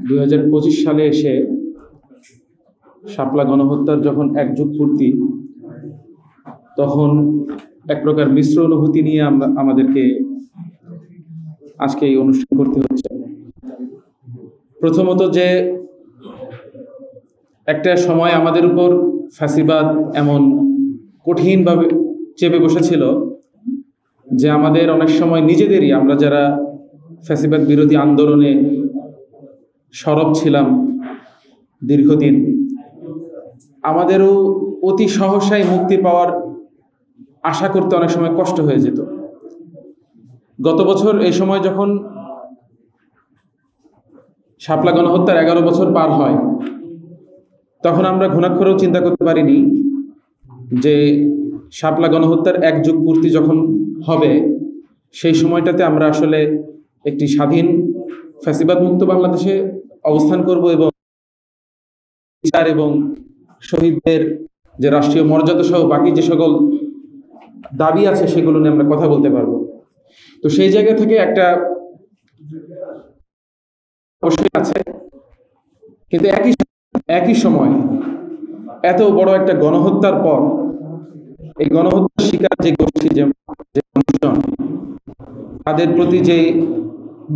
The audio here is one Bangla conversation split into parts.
2025 সালে এসে শাপলা গণহত্যার যখন এক যুগ পূর্তি, তখন এক প্রকার মিশ্র অনুভূতি নিয়ে আমাদেরকে আজকে এই অনুষ্ঠান করতে হচ্ছে। প্রথমত, যে একটা সময় আমাদের উপর ফ্যাসিবাদ এমন কঠিনভাবে চেপে বসেছিল যে আমাদের অনেক সময় নিজেদেরই, আমরা যারা ফ্যাসিবাদ বিরোধী আন্দোলনে সরব ছিলাম দীর্ঘদিন, আমাদেরও অতি সহসাই মুক্তি পাওয়ার আশা করতে অনেক সময় কষ্ট হয়ে যেত। গত বছর এই সময় যখন শাপলা গণহত্যার 11 বছর পার হয়, তখন আমরা ঘুণাক্ষরেও চিন্তা করতে পারিনি যে শাপলা গণহত্যার এক যুগ পূর্তি যখন হবে, সেই সময়টাতে আমরা আসলে একটি স্বাধীন ফ্যাসিবাদ মুক্ত বাংলাদেশে অবস্থান করব এবং বিচার এবং শহীদদের যে রাষ্ট্রীয় মর্যাদা সহ বাকি যে সকল দাবি আছে সেগুলো নিয়ে আমরা কথা বলতে পারবো। তো সেই জায়গা থেকে একটা অবশ্যই আছে, কিন্তু একই সময় এত বড় একটা গণহত্যার পর এই গণহত্যার শিকার যে গোষ্ঠী, যে মানুষজন, তাদের প্রতি যে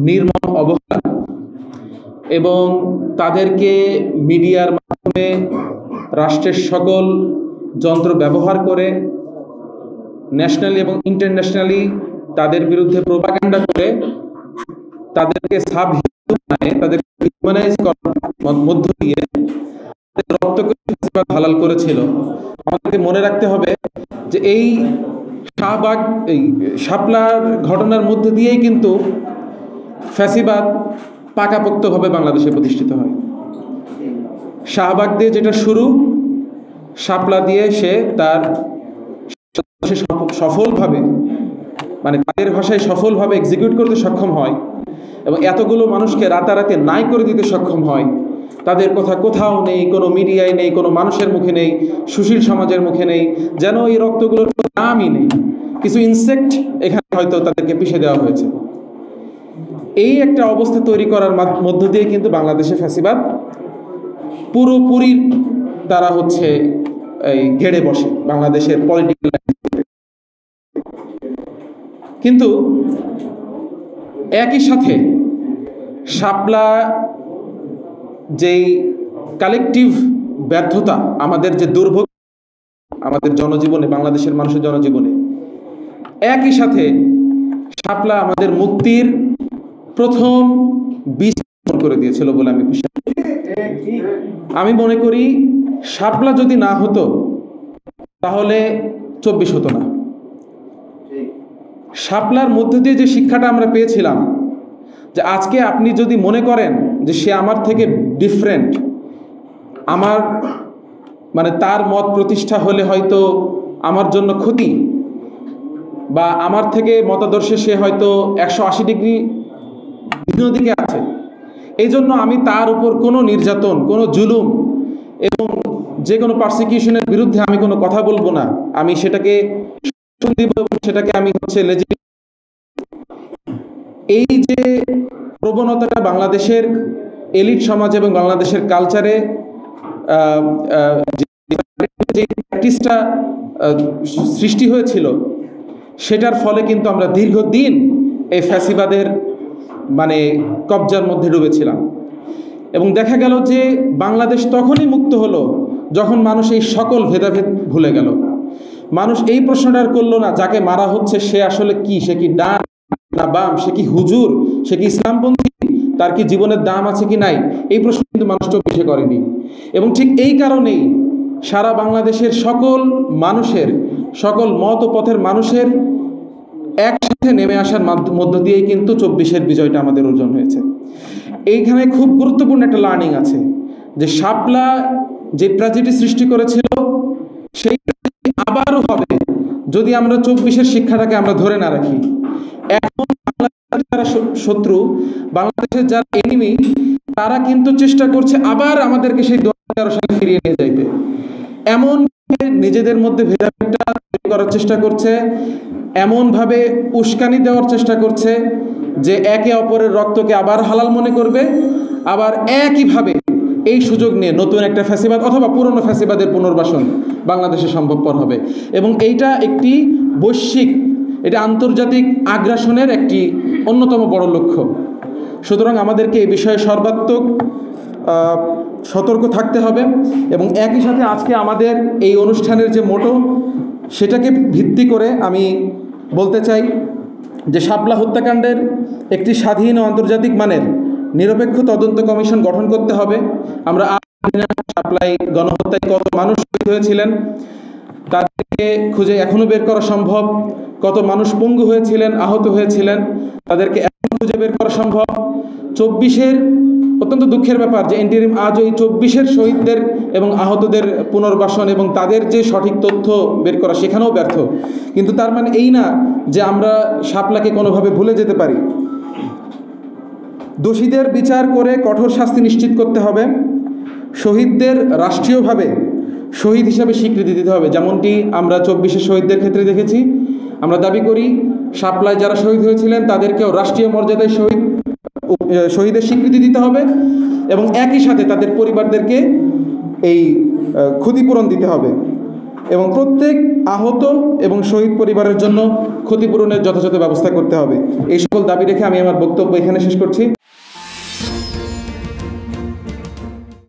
নির্মম অবহেলা এবং তাদেরকে মিডিয়ার মাধ্যমে রাষ্ট্রের সকল যন্ত্র ব্যবহার করে ন্যাশনালি এবং ইন্টারন্যাশনালি তাদের বিরুদ্ধে প্রোপাগান্ডা করে তাদেরকে সাব হিউম্যান বানায়, তাদেরকে হিউম্যানাইজ করার মধ্য দিয়ে রক্তকে হালাল করেছিল। আমাদেরকে মনে রাখতে হবে যে এই শাপলার ঘটনার মধ্য দিয়েই কিন্তু ফ্যাসিবাদ পাকাপোক্তভাবে বাংলাদেশে প্রতিষ্ঠিত হয়। শাহবাগ দিয়ে যেটা শুরু, শাপলা দিয়ে সে তার সফলভাবে, মানে তাদের ভাষায় সফলভাবে এক্সিকিউট করতে সক্ষম হয় এবং এতগুলো মানুষকে রাতারাতি নাই করে দিতে সক্ষম হয়। তাদের কথা কোথাও নেই, কোনো মিডিয়ায় নেই, কোনো মানুষের মুখে নেই, সুশীল সমাজের মুখে নেই, যেন এই রক্তগুলোর নামই নেই। কিছু ইনসেক্ট এখানে হয়তো তাদেরকে পিষে দেওয়া হয়েছে। এই একটা অবস্থা তৈরি করার মধ্য দিয়ে কিন্তু বাংলাদেশে ফ্যাসিবাদ পুরোপুরি তারা এই ঘেড়ে বসে বাংলাদেশের পলিটিক্যাল। কিন্তু একই সাথে শাপলা যেই কালেকটিভ ব্যর্থতা, আমাদের যে দুর্ভোগ আমাদের জনজীবনে, বাংলাদেশের মানুষের জনজীবনে, একই সাথে শাপলা আমাদের মুক্তির প্রথম বীজ করে দিয়েছিল বলে আমি বিশ্বাস করি। আমি মনে করি শাপলা যদি না হতো তাহলে 24 হতো না। শাপলার মধ্য দিয়ে যে শিক্ষাটা আমরা পেয়েছিলাম, যে আজকে আপনি যদি মনে করেন যে সে আমার থেকে ডিফারেন্ট, আমার মানে তার মত প্রতিষ্ঠা হলে হয়তো আমার জন্য ক্ষতি, বা আমার থেকে মতাদর্শে সে হয়তো 180 ডিগ্রি ভিন্ন দিকে আছে, এই জন্য আমি তার উপর কোনো নির্যাতন, কোনো জুলুম এবং যে কোনো পারসিকিউশনের বিরুদ্ধে আমি কোনো কথা বলবো না, আমি সেটাকে দিব এবং সেটাকে আমি এই যে প্রবণতাটা বাংলাদেশের এলিট সমাজ এবং বাংলাদেশের কালচারে যে প্র্যাকটিসটা সৃষ্টি হয়েছিল, সেটার ফলে কিন্তু আমরা দীর্ঘদিন এই ফ্যাসিবাদের কবজার মধ্যে ডুবেছিলাম। এবং দেখা গেল যে বাংলাদেশ তখনই মুক্ত হলো যখন মানুষ এই সকল ভেদাভেদ ভুলে গেল। মানুষ এই প্রশ্নটা করলো না যাকে মারা হচ্ছে সে আসলে কি, সে কি ডান না বাম, সে কি হুজুর, সে কি ইসলামপন্থী, তার কি জীবনের দাম আছে কি নাই, এই প্রশ্ন কিন্তু মানুষ চোখে করেনি। এবং ঠিক এই কারণেই সারা বাংলাদেশের সকল মানুষের, সকল মত ও পথের মানুষের একসাথে নেমে আসার মধ্য দিয়েই কিন্তু 24-এর বিজয়টা আমাদের অর্জন হয়েছে। এইখানে খুব গুরুত্বপূর্ণ একটা লার্নিং আছে, যে শাপলা যে ট্র্যাজেডি সৃষ্টি করেছিল সেই আবারও হবে যদি আমরা 24-এর শিক্ষাটাকে আমরা ধরে না রাখি। এখন বাংলাদেশের যারা শত্রু, বাংলাদেশের যারা এনিমি, তারা কিন্তু চেষ্টা করছে আবার আমাদেরকে সেই 2013 সালে ফিরিয়ে নিয়ে যাইতে। এমন নিজেদের মধ্যে ভেদাভেদটা তৈরি করার চেষ্টা করছে, এমনভাবে উস্কানি দেওয়ার চেষ্টা করছে যে একে অপরের রক্তকে আবার হালাল মনে করবে, আবার একইভাবে এই সুযোগ নিয়ে নতুন একটা ফ্যাসিবাদ অথবা পুরনো ফ্যাসিবাদের পুনর্বাসন বাংলাদেশে সম্ভবপর হবে। এবং এইটা একটি বৈশ্বিক, এটা আন্তর্জাতিক আগ্রাসনের একটি অন্যতম বড় লক্ষ্য। সুতরাং আমাদেরকে এই বিষয়ে সর্বাত্মক সতর্ক থাকতে হবে। এবং একই সাথে আজকে আমাদের এই অনুষ্ঠানের যে মোটো, সেটাকে ভিত্তি করে আমি বলতে চাই যে শাপলা হত্যাকাণ্ডের একটি স্বাধীন ও আন্তর্জাতিক মানের নিরপেক্ষ তদন্ত কমিশন গঠন করতে হবে। আমরা শাপলায় গণহত্যায় কত মানুষ শহীদ হয়েছিলেন তাদেরকে খুঁজে এখনো বের করা সম্ভব, কত মানুষ পঙ্গু হয়েছিলেন, আহত হয়েছিলেন, তাদেরকে এখন খুঁজে বের করা সম্ভব। 24-এর অত্যন্ত দুঃখের ব্যাপার যে ইন্টারিম আজ ওই 24-এর শহীদদের এবং আহতদের পুনর্বাসন এবং তাদের যে সঠিক তথ্য বের করা সেখানেও ব্যর্থ। কিন্তু তার মানে এই না যে আমরা শাপলাকে কোনোভাবে ভুলে যেতে পারি। দোষীদের বিচার করে কঠোর শাস্তি নিশ্চিত করতে হবে। শহীদদের রাষ্ট্রীয়ভাবে শহীদ হিসাবে স্বীকৃতি দিতে হবে, যেমনটি আমরা 24-এর শহীদদের ক্ষেত্রে দেখেছি। আমরা দাবি করি শাপলায় যারা শহীদ হয়েছিলেন তাদেরকেও রাষ্ট্রীয় মর্যাদায় শহীদের স্বীকৃতি দিতে হবে এবং একই সাথে তাদের পরিবারদেরকে এই ক্ষতিপূরণ দিতে হবে এবং প্রত্যেক আহত এবং শহীদ পরিবারের জন্য ক্ষতিপূরণের যথাযথ ব্যবস্থা করতে হবে। এই সকল দাবি রেখে আমি আমার বক্তব্য এখানে শেষ করছি।